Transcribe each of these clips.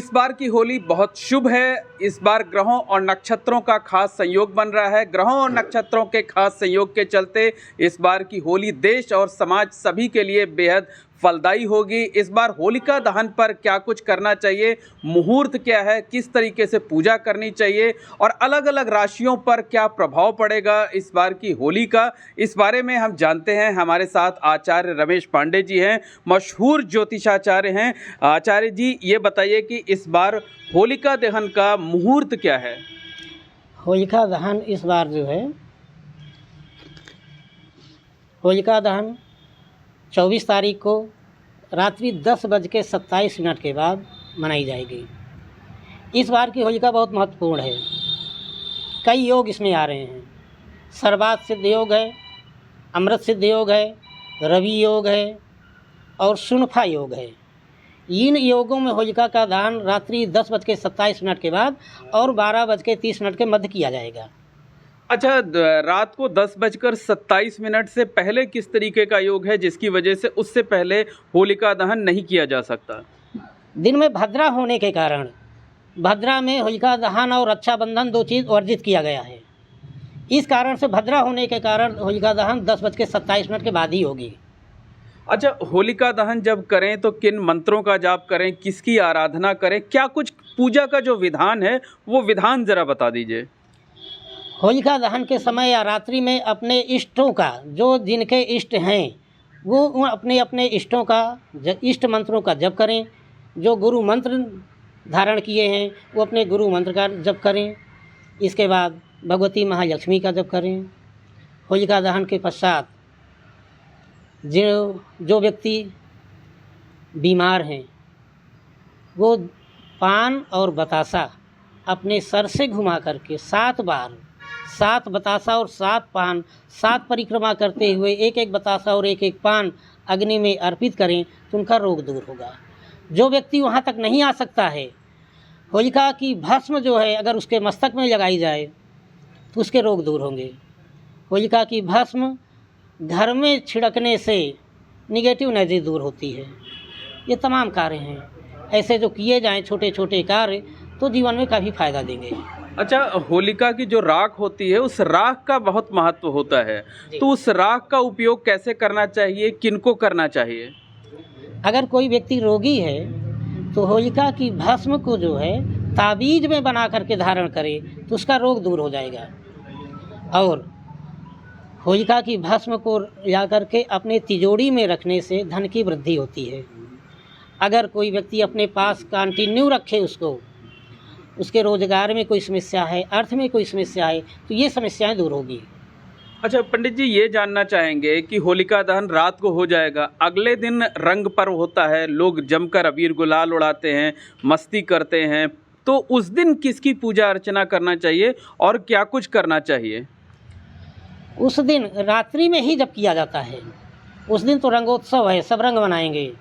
इस बार की होली बहुत शुभ है। इस बार ग्रहों और नक्षत्रों का खास संयोग बन रहा है। ग्रहों और नक्षत्रों के खास संयोग के चलते इस बार की होली देश और समाज सभी के लिए बेहद फलदायी होगी। इस बार होलिका दहन पर क्या कुछ करना चाहिए, मुहूर्त क्या है, किस तरीके से पूजा करनी चाहिए और अलग अलग राशियों पर क्या प्रभाव पड़ेगा इस बार की होली का, इस बारे में हम जानते हैं। हमारे साथ आचार्य रमेश पांडे जी हैं, मशहूर ज्योतिषाचार्य हैं। आचार्य जी, ये बताइए कि इस बार होलिका दहन का मुहूर्त क्या है? होलिका दहन इस बार जो है, होलिका दहन 24 तारीख को रात्रि 10:27 के बाद मनाई जाएगी। इस बार की होलिका बहुत महत्वपूर्ण है। कई योग इसमें आ रहे हैं। सर्वात सिद्ध योग है, अमृत सिद्ध योग है, रवि योग है और सुनफा योग है। इन योगों में होलिका का दहन रात्रि 10:27 के बाद और 12:30 के मध्य किया जाएगा। अच्छा, रात को 10:27 से पहले किस तरीके का योग है जिसकी वजह से उससे पहले होलिका दहन नहीं किया जा सकता? दिन में भद्रा होने के कारण भद्रा में होलिका दहन और रक्षाबंधन दो चीज़ वर्जित किया गया है। इस कारण से भद्रा होने के कारण होलिका दहन 10:27 के बाद ही होगी। अच्छा, होलिका दहन जब करें तो किन मंत्रों का जाप करें, किसकी आराधना करें, क्या कुछ पूजा का जो विधान है वो विधान ज़रा बता दीजिए। होलिका दहन के समय या रात्रि में अपने इष्टों का, जो जिनके इष्ट हैं वो अपने अपने इष्टों का इष्ट मंत्रों का जप करें। जो गुरु मंत्र धारण किए हैं वो अपने गुरु मंत्र का जप करें। इसके बाद भगवती महालक्ष्मी का जप करें। होलिका दहन के पश्चात जो व्यक्ति बीमार हैं वो पान और बतासा अपने सर से घुमा करके 7 बार 7 बतासा और 7 पान 7 परिक्रमा करते हुए एक एक बतासा और एक एक पान अग्नि में अर्पित करें तो उनका रोग दूर होगा। जो व्यक्ति वहाँ तक नहीं आ सकता है, होलिका की भस्म जो है अगर उसके मस्तक में लगाई जाए तो उसके रोग दूर होंगे। होलिका की भस्म घर में छिड़कने से निगेटिव एनर्जी दूर होती है। ये तमाम कार्य हैं, ऐसे जो किए जाएं छोटे छोटे कार्य तो जीवन में काफ़ी फायदा देंगे। अच्छा, होलिका की जो राख होती है उस राख का बहुत महत्व होता है, तो उस राख का उपयोग कैसे करना चाहिए, किनको करना चाहिए? अगर कोई व्यक्ति रोगी है तो होलिका की भस्म को जो है ताबीज में बना करके धारण करे तो उसका रोग दूर हो जाएगा। और होलिका की भस्म को ला करके अपने तिजोरी में रखने से धन की वृद्धि होती है। अगर कोई व्यक्ति अपने पास कंटिन्यू रखे उसको, उसके रोजगार में कोई समस्या है, अर्थ में कोई समस्या है, तो ये समस्याएं दूर होगी। अच्छा पंडित जी, ये जानना चाहेंगे कि होलिका दहन रात को हो जाएगा, अगले दिन रंग पर्व होता है, लोग जमकर अबीर गुलाल उड़ाते हैं, मस्ती करते हैं, तो उस दिन किसकी पूजा अर्चना करना चाहिए और क्या कुछ करना चाहिए? उस दिन रात्रि में ही जब किया जाता है, उस दिन तो रंगोत्सव है, सब रंग मनाएंगे।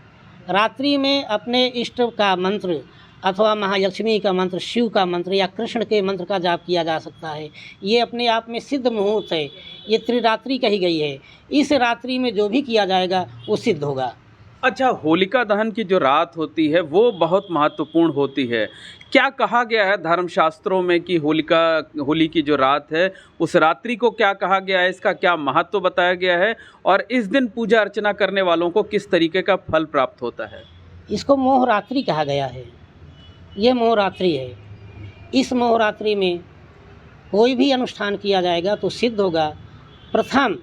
रात्रि में अपने इष्ट का मंत्र अथवा महालक्ष्मी का मंत्र, शिव का मंत्र या कृष्ण के मंत्र का जाप किया जा सकता है। ये अपने आप में सिद्ध मुहूर्त है, ये त्रिरात्रि कही गई है। इस रात्रि में जो भी किया जाएगा वो सिद्ध होगा। अच्छा, होलिका दहन की जो रात होती है वो बहुत महत्वपूर्ण होती है। क्या कहा गया है धर्मशास्त्रों में कि होली की जो रात है उस रात्रि को क्या कहा गया है, इसका क्या महत्व बताया गया है और इस दिन पूजा अर्चना करने वालों को किस तरीके का फल प्राप्त होता है? इसको मोहरात्रि कहा गया है। ये मोहरात्रि है। इस मोहरात्रि में कोई भी अनुष्ठान किया जाएगा तो सिद्ध होगा। प्रथम,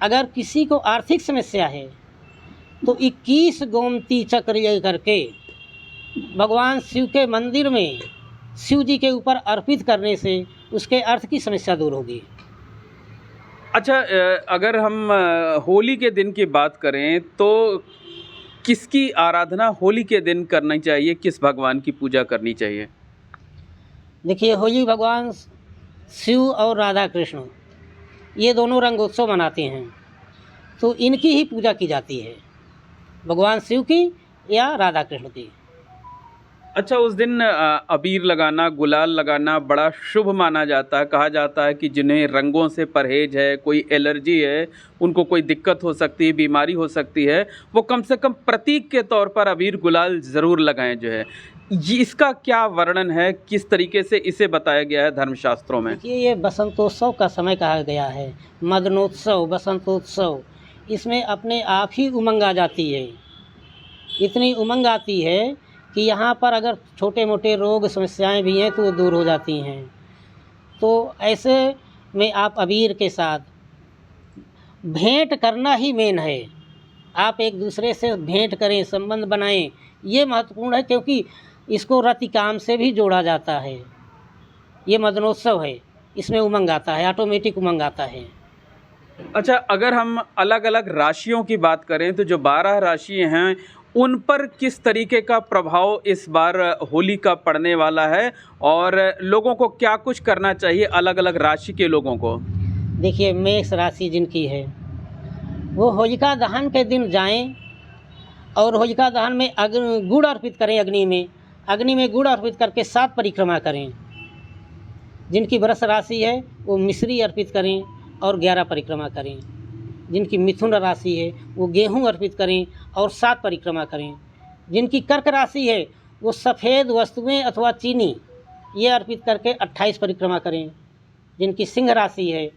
अगर किसी को आर्थिक समस्या है तो 21 गोमती चक्र ले करके भगवान शिव के मंदिर में शिव जी के ऊपर अर्पित करने से उसके अर्थ की समस्या दूर होगी। अच्छा, अगर हम होली के दिन की बात करें तो किसकी आराधना होली के दिन करनी चाहिए, किस भगवान की पूजा करनी चाहिए? देखिए, होली भगवान शिव और राधा कृष्ण ये दोनों रंगोत्सव मनाते हैं तो इनकी ही पूजा की जाती है, भगवान शिव की या राधा कृष्ण की। अच्छा, उस दिन अबीर लगाना, गुलाल लगाना बड़ा शुभ माना जाता है। कहा जाता है कि जिन्हें रंगों से परहेज है, कोई एलर्जी है, उनको कोई दिक्कत हो सकती है, बीमारी हो सकती है, वो कम से कम प्रतीक के तौर पर अबीर गुलाल ज़रूर लगाएं जो है। ये इसका क्या वर्णन है, किस तरीके से इसे बताया गया है धर्मशास्त्रों में? देखिए, ये बसंतोत्सव का समय कहा गया है, मदनोत्सव, बसंतोत्सव। इसमें अपने आप ही उमंग आ जाती है, इतनी उमंग आती है कि यहाँ पर अगर छोटे मोटे रोग समस्याएं भी हैं तो वो दूर हो जाती हैं। तो ऐसे में आप अबीर के साथ भेंट करना ही मेन है। आप एक दूसरे से भेंट करें, संबंध बनाएं, ये महत्वपूर्ण है, क्योंकि इसको रतिकाम से भी जोड़ा जाता है। ये मदनोत्सव है, इसमें उमंग आता है, ऑटोमेटिक उमंग आता है। अच्छा, अगर हम अलग अलग राशियों की बात करें तो जो 12 राशि हैं उन पर किस तरीके का प्रभाव इस बार होली का पड़ने वाला है और लोगों को क्या कुछ करना चाहिए अलग अलग राशि के लोगों को? देखिए, मेष राशि जिनकी है वो होलिका दहन के दिन जाएं और होलिका दहन में गुड़ अर्पित करें। अग्नि में गुड़ अर्पित करके 7 परिक्रमा करें। जिनकी वृष राशि है वो मिश्री अर्पित करें और 11 परिक्रमा करें। जिनकी मिथुन राशि है वो गेहूं अर्पित करें और 7 परिक्रमा करें। जिनकी कर्क राशि है वो सफ़ेद वस्तुएं अथवा चीनी ये अर्पित करके 28 परिक्रमा करें। जिनकी सिंह राशि है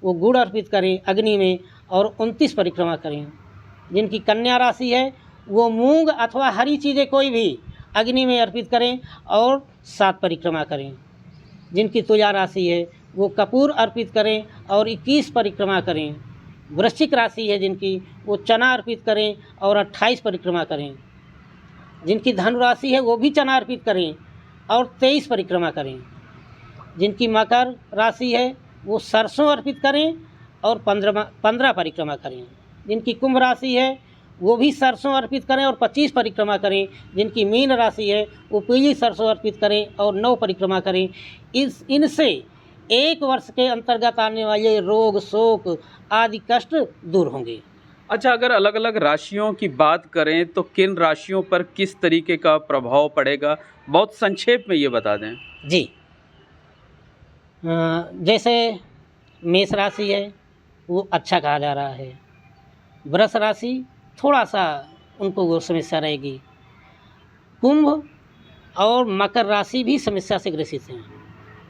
वो गुड़ अर्पित करें अग्नि में और 29 परिक्रमा करें। जिनकी कन्या राशि है वो मूंग अथवा हरी चीज़ें कोई भी अग्नि में अर्पित करें और 7 परिक्रमा करें। जिनकी तुला राशि है वो कपूर अर्पित करें और 21 परिक्रमा करें। वृश्चिक राशि है जिनकी वो चना अर्पित करें और 28 परिक्रमा करें। जिनकी धनु राशि है वो भी चना अर्पित करें और 23 परिक्रमा करें। जिनकी मकर राशि है वो सरसों अर्पित करें और 15 परिक्रमा करें। जिनकी कुंभ राशि है वो भी सरसों अर्पित करें और 25 परिक्रमा करें। जिनकी मीन राशि है वो पीली सरसों अर्पित करें और 9 परिक्रमा करें। इनसे 1 वर्ष के अंतर्गत आने वाले रोग, शोक आदि कष्ट दूर होंगे। अच्छा, अगर अलग अलग राशियों की बात करें तो किन राशियों पर किस तरीके का प्रभाव पड़ेगा, बहुत संक्षेप में ये बता दें। जी, जैसे मेष राशि है वो अच्छा कहा जा रहा है। वृष राशि थोड़ा सा उनको वो समस्या रहेगी। कुंभ और मकर राशि भी समस्या से ग्रसित हैं।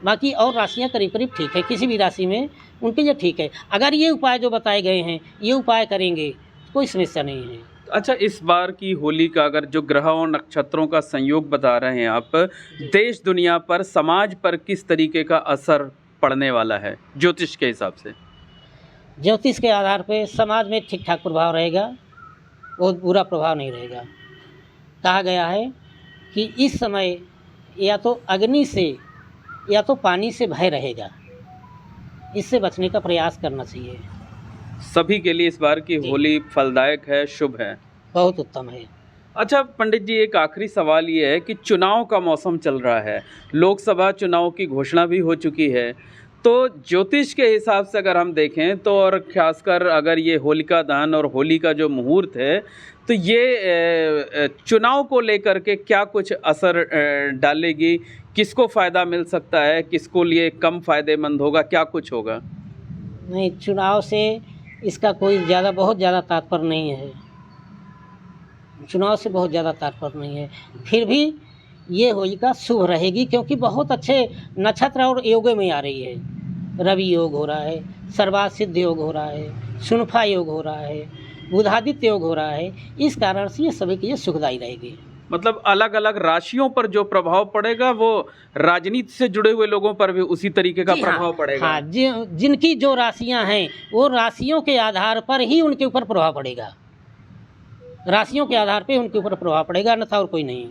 बाकी और राशियां करीब करीब ठीक है, किसी भी राशि में उनके लिए ठीक है। अगर ये उपाय जो बताए गए हैं ये उपाय करेंगे तो कोई समस्या नहीं है। अच्छा, इस बार की होली का अगर जो ग्रहों और नक्षत्रों का संयोग बता रहे हैं आप, देश दुनिया पर, समाज पर किस तरीके का असर पड़ने वाला है ज्योतिष के हिसाब से? ज्योतिष के आधार पे समाज में ठीक ठाक प्रभाव रहेगा, बहुत बुरा प्रभाव नहीं रहेगा। कहा गया है कि इस समय या तो अग्नि से या तो पानी से भय रहेगा, इससे बचने का प्रयास करना चाहिए। सभी के लिए इस बार की होली फलदायक है, शुभ है, बहुत उत्तम है। अच्छा पंडित जी, एक आखिरी सवाल ये है कि चुनाव का मौसम चल रहा है, लोकसभा चुनाव की घोषणा भी हो चुकी है, तो ज्योतिष के हिसाब से अगर हम देखें तो, और खासकर अगर ये होलिका दहन और होली का जो मुहूर्त है, तो ये चुनाव को लेकर के क्या कुछ असर डालेगी? किसको फ़ायदा मिल सकता है, किसको लिए कम फ़ायदेमंद होगा, क्या कुछ होगा? नहीं, चुनाव से इसका कोई बहुत ज़्यादा तात्पर्य नहीं है। चुनाव से बहुत ज़्यादा तात्पर्य नहीं है। फिर भी ये होलिका शुभ रहेगी क्योंकि बहुत अच्छे नक्षत्र और योगों में आ रही है। रवि योग हो रहा है, सर्वार्थ सिद्ध योग हो रहा है, शुनफा योग हो रहा है, बुधादित्य योग हो रहा है। इस कारण से ये सभी के लिए सुखदायी रहेगी। मतलब अलग अलग राशियों पर जो प्रभाव पड़ेगा वो राजनीति से जुड़े हुए लोगों पर भी उसी तरीके का प्रभाव पड़ेगा। हाँ, जिनकी जो राशियां हैं वो राशियों के आधार पर ही उनके ऊपर प्रभाव पड़ेगा। राशियों के आधार पर उनके ऊपर प्रभाव पड़ेगा, अन्यथा और कोई नहीं।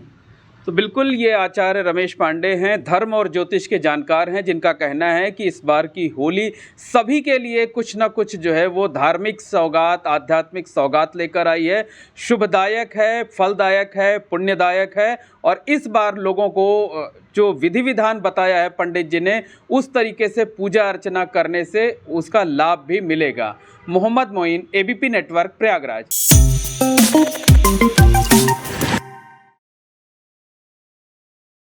तो बिल्कुल, ये आचार्य रमेश पांडे हैं, धर्म और ज्योतिष के जानकार हैं, जिनका कहना है कि इस बार की होली सभी के लिए कुछ ना कुछ जो है वो धार्मिक सौगात, आध्यात्मिक सौगात लेकर आई है, शुभदायक है, फलदायक है, पुण्यदायक है। और इस बार लोगों को जो विधि विधान बताया है पंडित जी ने, उस तरीके से पूजा अर्चना करने से उसका लाभ भी मिलेगा। Mohammad Moin, ABP network, Prayagraj.